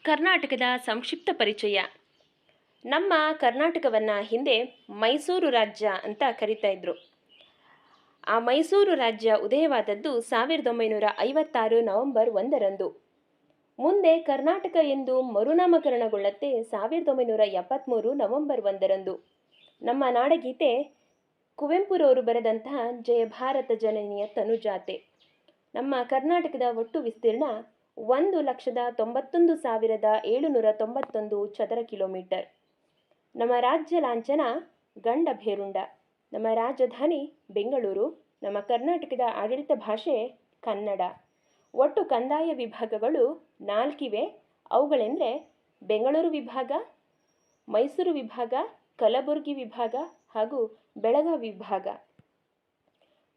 ಕರ್ನಾಟಕದ ಸಂಕ್ಷಿಪ್ತ ಪರಿಚಯ. ನಮ್ಮ ಕರ್ನಾಟಕವನ್ನು ಹಿಂದೆ ಮೈಸೂರು ರಾಜ್ಯ ಅಂತ ಕರಿತಾ ಇದ್ರು. ಆ ಮೈಸೂರು ರಾಜ್ಯ ಉದಯವಾದದ್ದು 1956 ನವೆಂಬರ್ 1ರಂದು. ಮುಂದೆ ಕರ್ನಾಟಕ ಎಂದು ಮರುನಾಮಕರಣಗೊಳ್ಳುತ್ತೆ 1973 ನವೆಂಬರ್ 1ರಂದು. ನಮ್ಮ ನಾಡಗೀತೆ ಕುವೆಂಪುರವರು ಬರೆದಂತಹ ಜಯ ಭಾರತ ಜನನಿಯ ತನುಜಾತೆ. ನಮ್ಮ ಕರ್ನಾಟಕದ ಒಟ್ಟು ವಿಸ್ತೀರ್ಣ 1,91,791 ಚದರ ಕಿಲೋಮೀಟರ್. ನಮ್ಮ ರಾಜ್ಯ ಲಾಂಛನ ಗಂಡ ಭೇರುಂಡ. ನಮ್ಮ ರಾಜಧಾನಿ ಬೆಂಗಳೂರು. ನಮ್ಮ ಕರ್ನಾಟಕದ ಆಡಳಿತ ಭಾಷೆ ಕನ್ನಡ. ಒಟ್ಟು ಕಂದಾಯ ವಿಭಾಗಗಳು 4 ಅವುಗಳೆಂದರೆ ಬೆಂಗಳೂರು ವಿಭಾಗ, ಮೈಸೂರು ವಿಭಾಗ, ಕಲಬುರಗಿ ವಿಭಾಗ ಹಾಗೂ ಬೆಳಗಾವಿ ವಿಭಾಗ.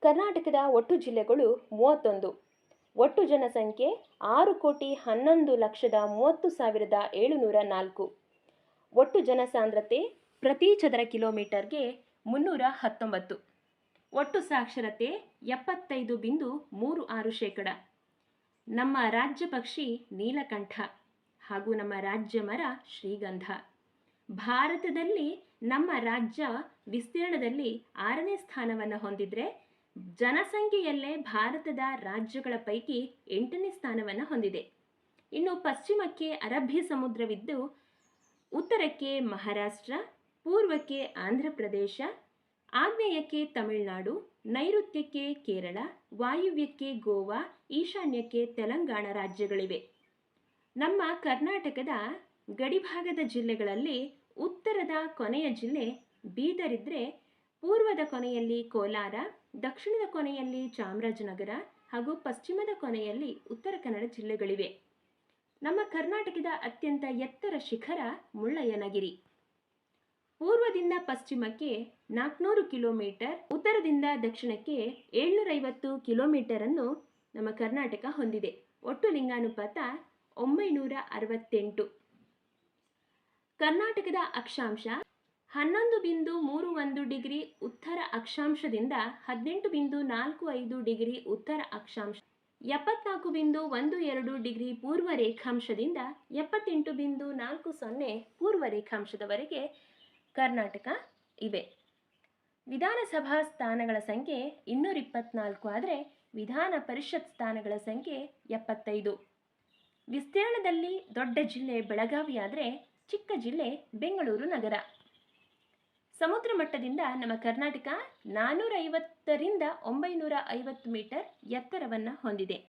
ಕರ್ನಾಟಕದ ಒಟ್ಟು ಜಿಲ್ಲೆಗಳು 31. ಒಟ್ಟು ಜನಸಂಖ್ಯೆ 6,30,30,704. ಒಟ್ಟು ಜನಸಾಂದ್ರತೆ ಪ್ರತಿ ಚದರ ಕಿಲೋಮೀಟರ್ಗೆ 319. ಒಟ್ಟು ಸಾಕ್ಷರತೆ 75.36%. ನಮ್ಮ ರಾಜ್ಯ ಪಕ್ಷಿ ನೀಲಕಂಠ ಹಾಗೂ ನಮ್ಮ ರಾಜ್ಯ ಮರ ಶ್ರೀಗಂಧ. ಭಾರತದಲ್ಲಿ ನಮ್ಮ ರಾಜ್ಯ ವಿಸ್ತೀರ್ಣದಲ್ಲಿ 6ನೇ ಸ್ಥಾನವನ್ನು ಹೊಂದಿದ್ರೆ ಜನಸಂಖ್ಯೆಯಲ್ಲೇ ಭಾರತದ ರಾಜ್ಯಗಳ ಪೈಕಿ 8ನೇ ಸ್ಥಾನವನ್ನು ಹೊಂದಿದೆ. ಇನ್ನು ಪಶ್ಚಿಮಕ್ಕೆ ಅರಬ್ಬಿ ಸಮುದ್ರವಿದ್ದು ಉತ್ತರಕ್ಕೆ ಮಹಾರಾಷ್ಟ್ರ, ಪೂರ್ವಕ್ಕೆ ಆಂಧ್ರ ಪ್ರದೇಶ, ಆಗ್ನೇಯಕ್ಕೆ ತಮಿಳುನಾಡು, ನೈಋತ್ಯಕ್ಕೆ ಕೇರಳ, ವಾಯುವ್ಯಕ್ಕೆ ಗೋವಾ, ಈಶಾನ್ಯಕ್ಕೆ ತೆಲಂಗಾಣ ರಾಜ್ಯಗಳಿವೆ. ನಮ್ಮ ಕರ್ನಾಟಕದ ಗಡಿಭಾಗದ ಜಿಲ್ಲೆಗಳಲ್ಲಿ ಉತ್ತರದ ಕೊನೆಯ ಜಿಲ್ಲೆ ಬೀದರ್ ಇದ್ದರೆ ಪೂರ್ವದ ಕೊನೆಯಲ್ಲಿ ಕೋಲಾರ, ದಕ್ಷಿಣದ ಕೊನೆಯಲ್ಲಿ ಚಾಮರಾಜನಗರ ಹಾಗೂ ಪಶ್ಚಿಮದ ಕೊನೆಯಲ್ಲಿ ಉತ್ತರ ಕನ್ನಡ ಜಿಲ್ಲೆಗಳಿವೆ. ನಮ್ಮ ಕರ್ನಾಟಕದ ಅತ್ಯಂತ ಎತ್ತರ ಶಿಖರ ಮುಳ್ಳಯ್ಯನಗಿರಿ. ಪೂರ್ವದಿಂದ ಪಶ್ಚಿಮಕ್ಕೆ 400 ಕಿಲೋಮೀಟರ್, ಉತ್ತರದಿಂದ ದಕ್ಷಿಣಕ್ಕೆ 750 ಕಿಲೋಮೀಟರ್ ಅನ್ನು ನಮ್ಮ ಕರ್ನಾಟಕ ಹೊಂದಿದೆ. ಒಟ್ಟು ಲಿಂಗಾನುಪಾತ 968. ಕರ್ನಾಟಕದ ಅಕ್ಷಾಂಶ 11.31 ಡಿಗ್ರಿ ಉತ್ತರ ಅಕ್ಷಾಂಶದಿಂದ 18.45 ಡಿಗ್ರಿ ಉತ್ತರ ಅಕ್ಷಾಂಶ, 74.12 ಡಿಗ್ರಿ ಪೂರ್ವ ರೇಖಾಂಶದಿಂದ 78.40 ಪೂರ್ವ ರೇಖಾಂಶದವರೆಗೆ ಕರ್ನಾಟಕ ಇವೆ. ವಿಧಾನಸಭಾ ಸ್ಥಾನಗಳ ಸಂಖ್ಯೆ 224 ಆದರೆ ವಿಧಾನ ಪರಿಷತ್ ಸ್ಥಾನಗಳ ಸಂಖ್ಯೆ 75. ವಿಸ್ತೀರ್ಣದಲ್ಲಿ ದೊಡ್ಡ ಜಿಲ್ಲೆ ಬೆಳಗಾವಿ ಆದರೆ ಚಿಕ್ಕ ಜಿಲ್ಲೆ ಬೆಂಗಳೂರು ನಗರ. ಸಮುದ್ರ ಮಟ್ಟದಿಂದ ನಮ್ಮ ಕರ್ನಾಟಕ 450 ರಿಂದ 950 ಮೀಟರ್ ಎತ್ತರವನ್ನು ಹೊಂದಿದೆ.